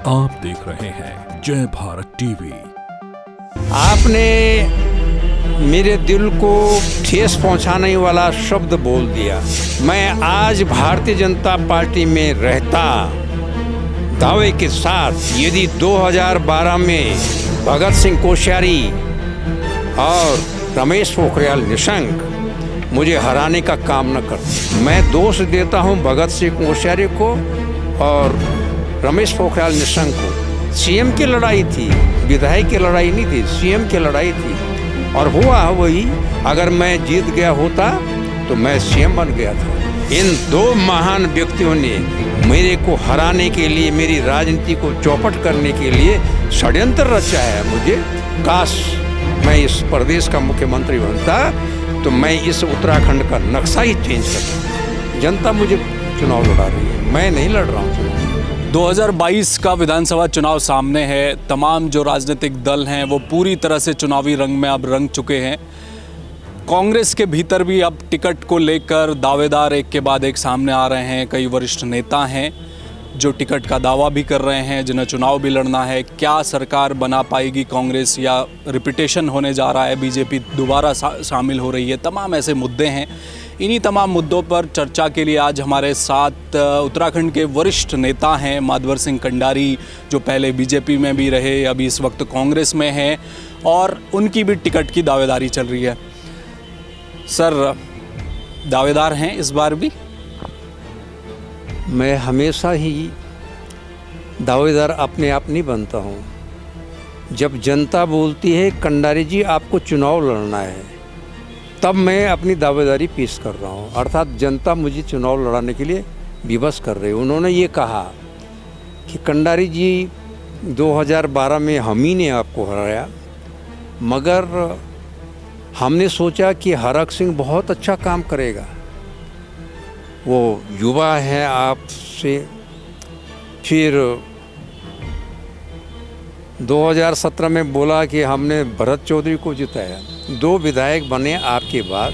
आप देख रहे हैं जय भारत टीवी। आपने मेरे दिल को ठेस पहुंचाने वाला शब्द बोल दिया। मैं आज भारतीय जनता पार्टी में रहता दावे के साथ, यदि 2012 में भगत सिंह कोश्यारी और रमेश पोखरियाल निशंक मुझे हराने का काम न करते। मैं दोष देता हूं भगत सिंह कोश्यारी को और रमेश पोखरियाल निशंक को। सीएम की लड़ाई थी, विधायक की लड़ाई नहीं थी, सीएम की लड़ाई थी और हुआ वही। अगर मैं जीत गया होता तो मैं सीएम बन गया था। इन दो महान व्यक्तियों ने मेरे को हराने के लिए, मेरी राजनीति को चौपट करने के लिए षड्यंत्र रचा है। मुझे काश मैं इस प्रदेश का मुख्यमंत्री बनता तो मैं इस उत्तराखंड का नक्शा ही चेंज करता। जनता मुझे चुनाव लड़ा रही है, मैं नहीं लड़ रहा हूँ चुनाव। 2022 का विधानसभा चुनाव सामने है। तमाम जो राजनीतिक दल हैं वो पूरी तरह से चुनावी रंग में अब रंग चुके हैं। कांग्रेस के भीतर भी अब टिकट को लेकर दावेदार एक के बाद एक सामने आ रहे हैं। कई वरिष्ठ नेता हैं जो टिकट का दावा भी कर रहे हैं, जिन्हें चुनाव भी लड़ना है। क्या सरकार बना पाएगी कांग्रेस या रिपीटेशन होने जा रहा है, बीजेपी दोबारा शामिल हो रही है? तमाम ऐसे मुद्दे हैं। इन्हीं तमाम मुद्दों पर चर्चा के लिए आज हमारे साथ उत्तराखंड के वरिष्ठ नेता हैं माधवर सिंह कंडारी, जो पहले बीजेपी में भी रहे, अभी इस वक्त कांग्रेस में हैं और उनकी भी टिकट की दावेदारी चल रही है। सर, दावेदार हैं इस बार भी? मैं हमेशा ही दावेदार अपने आप नहीं बनता हूँ। जब जनता बोलती है कंडारी जी आपको चुनाव लड़ना है, तब मैं अपनी दावेदारी पेश कर रहा हूँ। अर्थात जनता मुझे चुनाव लड़ाने के लिए विवश कर रही है। उन्होंने ये कहा कि कंडारी जी 2012 में हम ही ने आपको हराया, मगर हमने सोचा कि हरक सिंह बहुत अच्छा काम करेगा, वो युवा है आपसे। फिर 2017 में बोला कि हमने भरत चौधरी को जिताया। 2 विधायक बने आपके बाद,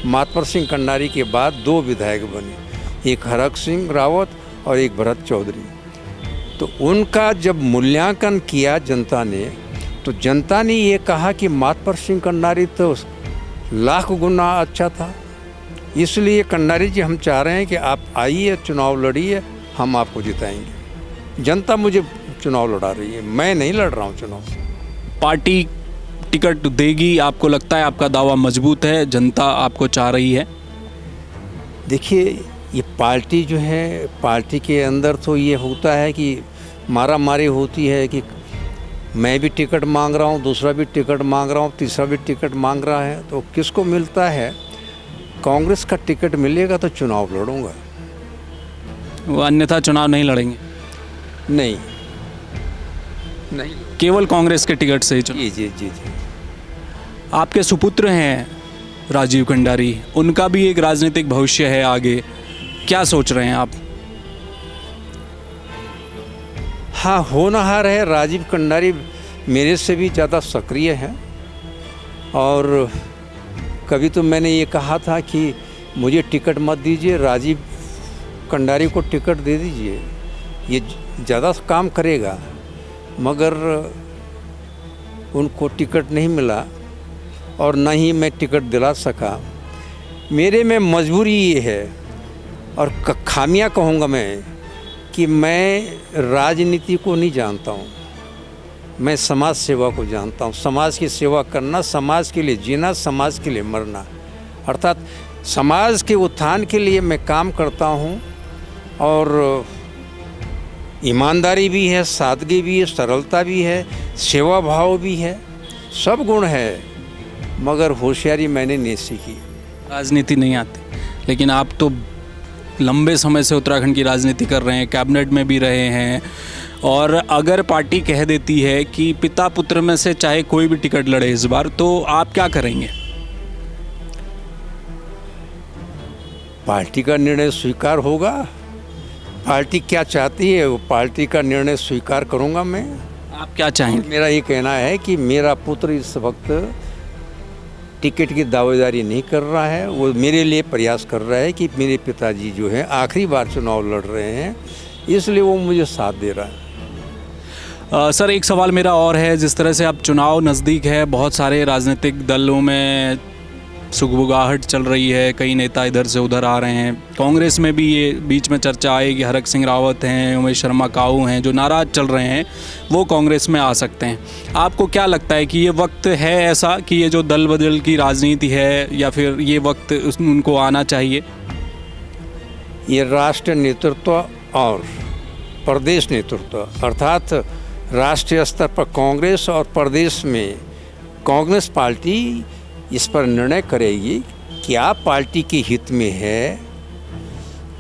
माधवर सिंह कंडारी के बाद 2 विधायक बने, एक हरक सिंह रावत और एक भरत चौधरी। तो उनका जब मूल्यांकन किया जनता ने, तो जनता ने ये कहा कि माधवर सिंह कंडारी तो लाख गुना अच्छा था। इसलिए कंडारी जी हम चाह रहे हैं कि आप आइए, चुनाव लड़िए, हम आपको जिताएंगे। जनता मुझे चुनाव लड़ा रही है, मैं नहीं लड़ रहा हूँ चुनाव। पार्टी टिकट देगी? आपको लगता है आपका दावा मजबूत है, जनता आपको चाह रही है? देखिए, ये पार्टी जो है, पार्टी के अंदर तो ये होता है कि मारा मारी होती है कि मैं भी टिकट मांग रहा हूँ, दूसरा भी टिकट मांग रहा हूँ, तीसरा भी टिकट मांग रहा है, तो किसको मिलता है? कांग्रेस का टिकट मिलेगा तो चुनाव लड़ूंगा, वो अन्यथा चुनाव नहीं लड़ेंगे? नहीं, केवल कांग्रेस के टिकट से ही चुनाव? जी जी जी जी। आपके सुपुत्र हैं राजीव कंडारी, उनका भी एक राजनीतिक भविष्य है आगे, क्या सोच रहे हैं आप? हाँ, होनहार है। राजीव कंडारी मेरे से भी ज़्यादा सक्रिय है और कभी तो मैंने ये कहा था कि मुझे टिकट मत दीजिए, राजीव कंडारी को टिकट दे दीजिए, ये ज़्यादा काम करेगा, मगर उनको टिकट नहीं मिला और न ही मैं टिकट दिला सका। मेरे में मजबूरी ये है और खामियां कहूँगा मैं कि मैं राजनीति को नहीं जानता हूँ, मैं समाज सेवा को जानता हूँ। समाज की सेवा करना, समाज के लिए जीना, समाज के लिए मरना, अर्थात समाज के उत्थान के लिए मैं काम करता हूँ। और ईमानदारी भी है, सादगी भी है, सरलता भी है, सेवा भाव भी है, सब गुण है, मगर होशियारी मैंने नहीं सीखी। राजनीति नहीं आती, लेकिन आप तो लंबे समय से उत्तराखंड की राजनीति कर रहे हैं, कैबिनेट में भी रहे हैं, और अगर पार्टी कह देती है कि पिता पुत्र में से चाहे कोई भी टिकट लड़े इस बार, तो आप क्या करेंगे? पार्टी का निर्णय स्वीकार होगा। पार्टी क्या चाहती है वो पार्टी का निर्णय स्वीकार करूंगा मैं। आप क्या चाहेंगे? मेरा ये कहना है कि मेरा पुत्र इस वक्त टिकट की दावेदारी नहीं कर रहा है, वो मेरे लिए प्रयास कर रहा है कि मेरे पिताजी जो हैं आखिरी बार चुनाव लड़ रहे हैं, इसलिए वो मुझे साथ दे रहा है। सर एक सवाल मेरा और है, जिस तरह से अब चुनाव नज़दीक है, बहुत सारे राजनीतिक दलों में सुगबुगाहट चल रही है, कई नेता इधर से उधर आ रहे हैं। कांग्रेस में भी ये बीच में चर्चा आई कि हरक सिंह रावत हैं, उमेश शर्मा काऊ हैं, जो नाराज़ चल रहे हैं वो कांग्रेस में आ सकते हैं। आपको क्या लगता है कि ये वक्त है ऐसा कि ये जो दल बदल की राजनीति है, या फिर ये वक्त उनको आना चाहिए? ये राष्ट्रीय नेतृत्व और प्रदेश नेतृत्व अर्थात राष्ट्रीय स्तर पर कांग्रेस और प्रदेश में कांग्रेस पार्टी इस पर निर्णय करेगी कि आप पार्टी के हित में है,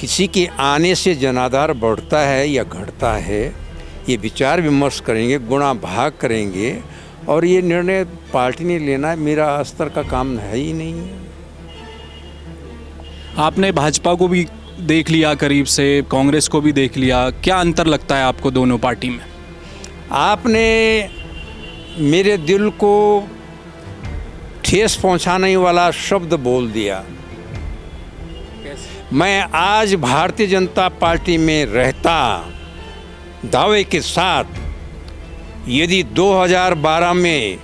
किसी के आने से जनाधार बढ़ता है या घटता है, ये विचार विमर्श करेंगे, गुणा भाग करेंगे, और ये निर्णय पार्टी ने लेना है, मेरा स्तर का काम है ही नहीं है। आपने भाजपा को भी देख लिया करीब से, कांग्रेस को भी देख लिया, क्या अंतर लगता है आपको दोनों पार्टी में? आपने मेरे दिल को ठेस पहुंचाने वाला शब्द बोल दिया। मैं आज भारतीय जनता पार्टी में रहता दावे के साथ, यदि 2012 में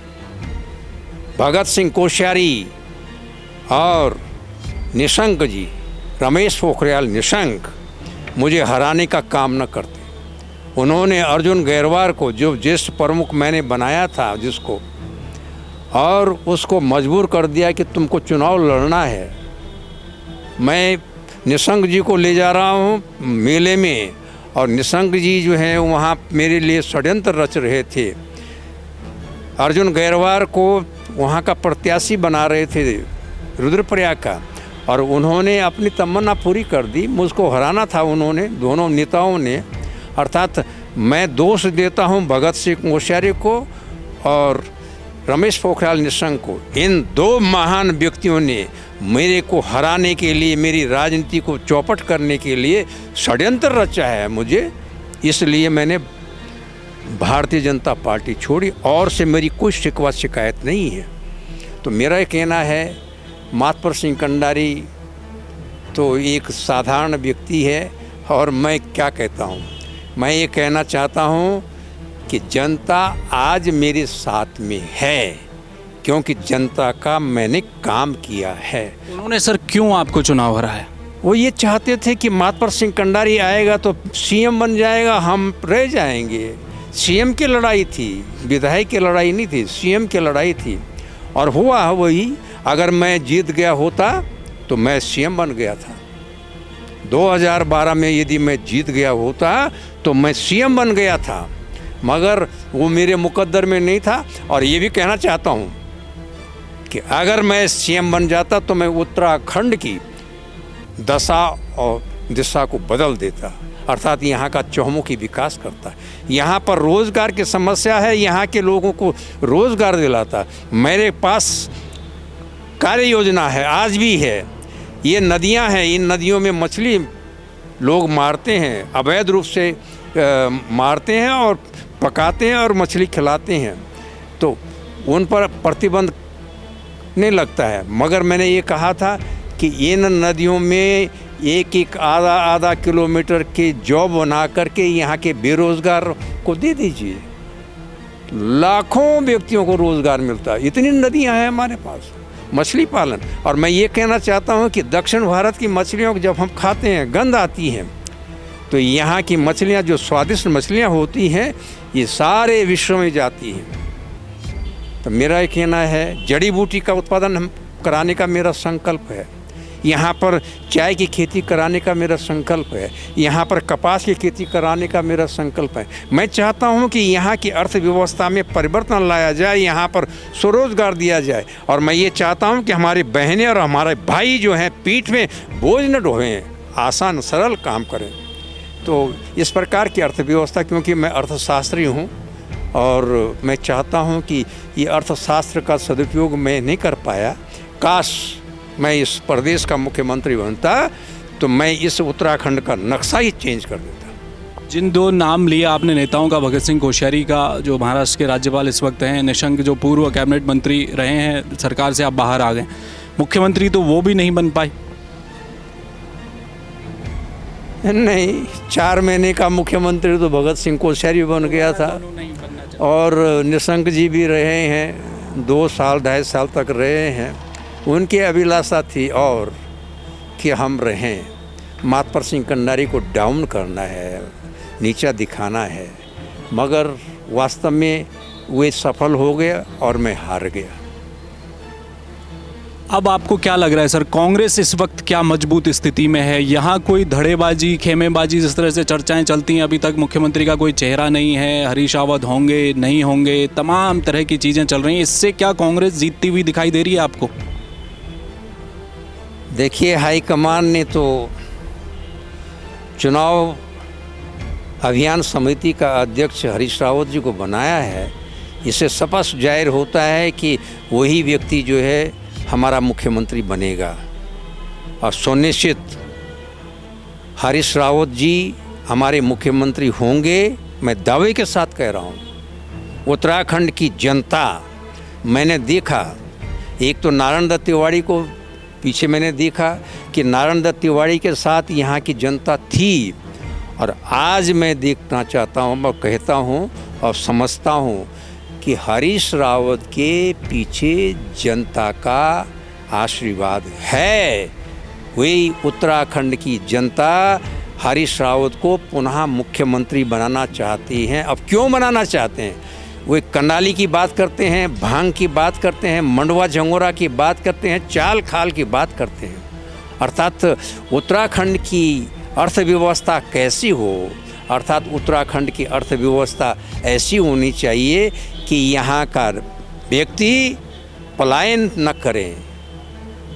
भगत सिंह कोश्यारी और निशंक जी, रमेश पोखरियाल निशंक, मुझे हराने का काम न करते। उन्होंने अर्जुन गैरवार को, जो ज्येष्ठ प्रमुख मैंने बनाया था जिसको, और उसको मजबूर कर दिया कि तुमको चुनाव लड़ना है। मैं निशंक जी को ले जा रहा हूँ मेले में, और निशंक जी जो हैं वहाँ मेरे लिए षड्यंत्र रच रहे थे। अर्जुन गैरवार को वहाँ का प्रत्याशी बना रहे थे रुद्रप्रयाग का, और उन्होंने अपनी तमन्ना पूरी कर दी। मुझको हराना था उन्होंने, दोनों नेताओं ने। अर्थात मैं दोष देता हूँ भगत सिंह कोश्यारी को और रमेश पोखरियाल निशंक को। इन दो महान व्यक्तियों ने मेरे को हराने के लिए, मेरी राजनीति को चौपट करने के लिए षड्यंत्र रचा है मुझे, इसलिए मैंने भारतीय जनता पार्टी छोड़ी, और से मेरी कोई शिकवा शिकायत नहीं है। तो मेरा ये कहना है, मातपर सिंह कंडारी तो एक साधारण व्यक्ति है, और मैं क्या कहता हूँ, मैं ये कहना चाहता हूँ कि जनता आज मेरे साथ में है, क्योंकि जनता का मैंने काम किया है। उन्होंने सर क्यों आपको चुनाव हराया? वो ये चाहते थे कि मातपर सिंह कंडारी आएगा तो सीएम बन जाएगा, हम रह जाएंगे। सीएम की लड़ाई थी, विधायक की लड़ाई नहीं थी, सीएम की लड़ाई थी। और हुआ वही, अगर मैं जीत गया होता तो मैं सीएम बन गया था। 2012 में यदि मैं जीत गया होता तो मैं सीएम बन गया था, मगर वो मेरे मुकद्दर में नहीं था। और ये भी कहना चाहता हूँ कि अगर मैं सीएम बन जाता तो मैं उत्तराखंड की दशा और दिशा को बदल देता, अर्थात यहाँ का चहुमुखी विकास करता। यहाँ पर रोज़गार की समस्या है, यहाँ के लोगों को रोज़गार दिलाता। मेरे पास कार्य योजना है, आज भी है। ये नदियाँ हैं, इन नदियों में मछली लोग मारते हैं, अवैध रूप से मारते हैं और पकाते हैं और मछली खिलाते हैं, तो उन पर प्रतिबंध नहीं लगता है। मगर मैंने ये कहा था कि इन नदियों में एक आधा किलोमीटर के जॉब बना करके यहाँ के बेरोज़गार को दे दीजिए, लाखों व्यक्तियों को रोज़गार मिलता है। इतनी नदियाँ हैं हमारे पास, मछली पालन। और मैं ये कहना चाहता हूँ कि दक्षिण भारत की मछलियों को जब हम खाते हैं गंध आती है, तो यहाँ की मछलियाँ जो स्वादिष्ट मछलियाँ होती हैं ये सारे विश्व में जाती हैं। तो मेरा ये कहना है, जड़ी बूटी का उत्पादन हम कराने का मेरा संकल्प है। यहाँ पर चाय की खेती कराने का मेरा संकल्प है, यहाँ पर कपास की खेती कराने का मेरा संकल्प है। मैं चाहता हूँ कि यहाँ की अर्थव्यवस्था में परिवर्तन लाया जाए, यहाँ पर स्वरोजगार दिया जाए। और मैं ये चाहता हूँ कि हमारी बहनें और हमारे भाई जो हैं पीठ में बोझ न ढोएं, आसान सरल काम करें। तो इस प्रकार की अर्थव्यवस्था, क्योंकि मैं अर्थशास्त्री हूँ और मैं चाहता हूँ कि ये अर्थशास्त्र का सदुपयोग मैं नहीं कर पाया। काश मैं इस प्रदेश का मुख्यमंत्री बनता तो मैं इस उत्तराखंड का नक्शा ही चेंज कर देता। जिन दो नाम लिया आपने नेताओं का, भगत सिंह कोश्यारी का जो महाराष्ट्र के राज्यपाल इस वक्त हैं, निशंक जो पूर्व कैबिनेट मंत्री रहे हैं, सरकार से आप बाहर आ गए, मुख्यमंत्री तो वो भी नहीं बन पाए। नहीं, 4 महीने का मुख्यमंत्री तो भगत सिंह कोश्यारी बन गया था। और निशंक जी भी रहे हैं, 2 साल 2.5 साल तक रहे हैं। उनकी अभिलाषा थी और कि हम रहें, मातपर सिंह कंडारी को डाउन करना है, नीचा दिखाना है, मगर वास्तव में वे सफल हो गया और मैं हार गया। अब आपको क्या लग रहा है सर, कांग्रेस इस वक्त क्या मजबूत स्थिति में है? यहाँ कोई धड़ेबाजी, खेमेबाजी, जिस तरह से चर्चाएं चलती हैं, अभी तक मुख्यमंत्री का कोई चेहरा नहीं है, हरीश रावत होंगे नहीं होंगे, तमाम तरह की चीज़ें चल रही हैं, इससे क्या कांग्रेस जीतती हुई दिखाई दे रही है आपको? देखिए, हाईकमान ने तो चुनाव अभियान समिति का अध्यक्ष हरीश रावत जी को बनाया है। इससे स्पष्ट जाहिर होता है कि वही व्यक्ति जो है हमारा मुख्यमंत्री बनेगा और सुनिश्चित हरीश रावत जी हमारे मुख्यमंत्री होंगे। मैं दावे के साथ कह रहा हूँ। उत्तराखंड की जनता, मैंने देखा, एक तो नारायण दत्त तिवारी को पीछे मैंने देखा कि नारायण दत्त तिवारी के साथ यहाँ की जनता थी, और आज मैं देखना चाहता हूँ, मैं कहता हूँ और समझता हूँ कि हरीश रावत के पीछे जनता का आशीर्वाद है। वही उत्तराखंड की जनता हरीश रावत को पुनः मुख्यमंत्री बनाना चाहती हैं। अब क्यों बनाना चाहते हैं? वे कनाली की बात करते हैं, भांग की बात करते हैं, मंडवा झंगोरा की बात करते हैं, चाल खाल की बात करते हैं। अर्थात उत्तराखंड की अर्थव्यवस्था कैसी हो, अर्थात उत्तराखंड की अर्थव्यवस्था ऐसी होनी चाहिए कि यहाँ का व्यक्ति पलायन न करें।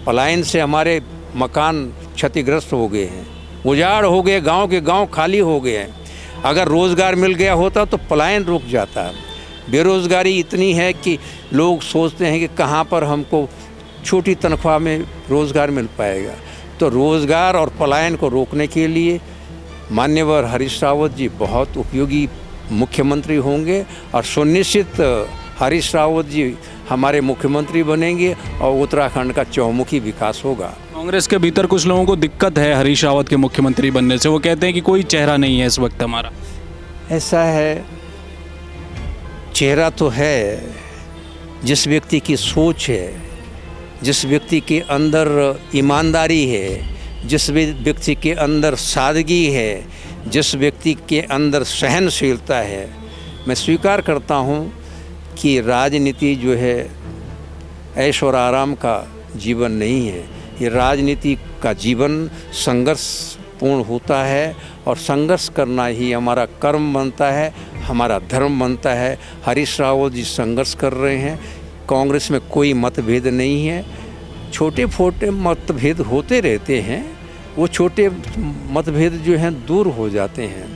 पलायन से हमारे मकान क्षतिग्रस्त हो गए हैं, उजाड़ हो गए, गांव के गांव खाली हो गए हैं। अगर रोज़गार मिल गया होता तो पलायन रुक जाता। बेरोज़गारी इतनी है कि लोग सोचते हैं कि कहाँ पर हमको छोटी तनख्वाह में रोज़गार मिल पाएगा। तो रोज़गार और पलायन को रोकने के लिए मान्यवर हरीश रावत जी बहुत उपयोगी मुख्यमंत्री होंगे और सुनिश्चित हरीश रावत जी हमारे मुख्यमंत्री बनेंगे और उत्तराखंड का चौमुखी विकास होगा। कांग्रेस के भीतर कुछ लोगों को दिक्कत है हरीश रावत के मुख्यमंत्री बनने से, वो कहते हैं कि कोई चेहरा नहीं है इस वक्त हमारा। ऐसा है, चेहरा तो है, जिस व्यक्ति की सोच है, जिस व्यक्ति के अंदर ईमानदारी है, जिस व्यक्ति के अंदर सादगी है, जिस व्यक्ति के अंदर सहनशीलता है। मैं स्वीकार करता हूँ कि राजनीति जो है ऐश और आराम का जीवन नहीं है। ये राजनीति का जीवन संघर्षपूर्ण होता है और संघर्ष करना ही हमारा कर्म बनता है, हमारा धर्म बनता है। हरीश रावत जी संघर्ष कर रहे हैं। कांग्रेस में कोई मतभेद नहीं है, छोटे छोटे मतभेद होते रहते हैं, वो छोटे मतभेद जो हैं दूर हो जाते हैं।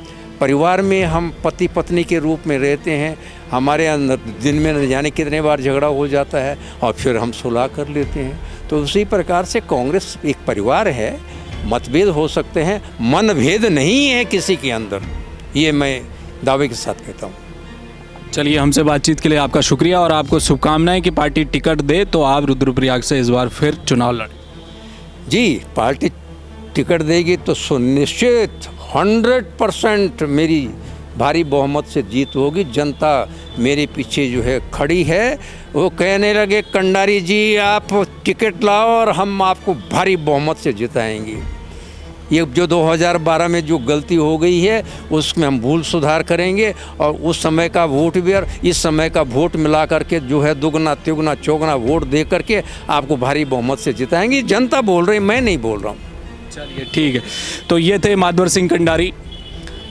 परिवार में हम पति पत्नी के रूप में रहते हैं, हमारे अंदर दिन में न जाने कितने बार झगड़ा हो जाता है और फिर हम सुलह कर लेते हैं। तो उसी प्रकार से कांग्रेस एक परिवार है, मतभेद हो सकते हैं, मनभेद नहीं है किसी के अंदर, ये मैं दावे के साथ कहता हूँ। चलिए, हमसे बातचीत के लिए आपका शुक्रिया और आपको शुभकामनाएं कि पार्टी टिकट दे तो आप रुद्रप्रयाग से इस बार फिर चुनाव लड़ें। जी, पार्टी टिकट देगी तो सुनिश्चित 100% मेरी भारी बहुमत से जीत होगी। जनता मेरे पीछे जो है खड़ी है। वो कहने लगे कंडारी जी आप टिकट लाओ और हम आपको भारी बहुमत से जिताएंगे। ये जो 2012 में जो गलती हो गई है उसमें हम भूल सुधार करेंगे और उस समय का वोट भी और इस समय का वोट मिला करके जो है दुगना तिगुना चौगुना वोट दे करके आपको भारी बहुमत से जिताएंगे। जनता बोल रही, मैं नहीं बोल रहा हूँ। चलिए ठीक है, तो ये थे मातवर सिंह कंडारी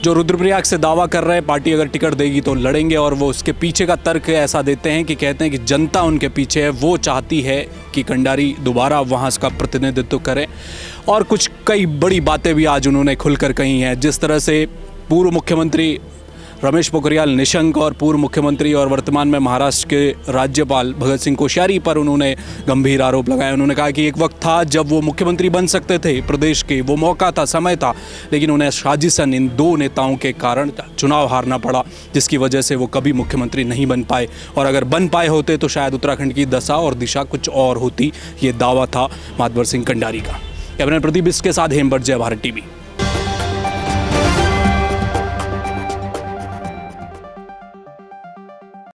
जो रुद्रप्रयाग से दावा कर रहे हैं पार्टी अगर टिकट देगी तो लड़ेंगे, और वो उसके पीछे का तर्क ऐसा देते हैं कि कहते हैं कि जनता उनके पीछे है, वो चाहती है कि कंडारी दोबारा वहाँ उसका प्रतिनिधित्व करें। और कुछ कई बड़ी बातें भी आज उन्होंने खुलकर कही हैं, जिस तरह से पूर्व मुख्यमंत्री रमेश पोखरियाल निशंक और पूर्व मुख्यमंत्री और वर्तमान में महाराष्ट्र के राज्यपाल भगत सिंह कोश्यारी पर उन्होंने गंभीर आरोप लगाए। उन्होंने कहा कि एक वक्त था जब वो मुख्यमंत्री बन सकते थे प्रदेश के, वो मौका था, समय था, लेकिन उन्हें साजिशन इन दो नेताओं के कारण चुनाव हारना पड़ा, जिसकी वजह से वो कभी मुख्यमंत्री नहीं बन पाए, और अगर बन पाए होते तो शायद उत्तराखंड की दशा और दिशा कुछ और होती। ये दावा था मातवर सिंह कंडारी का। कैमरा प्रदीप के साथ हेमबट, जय भारत टीवी।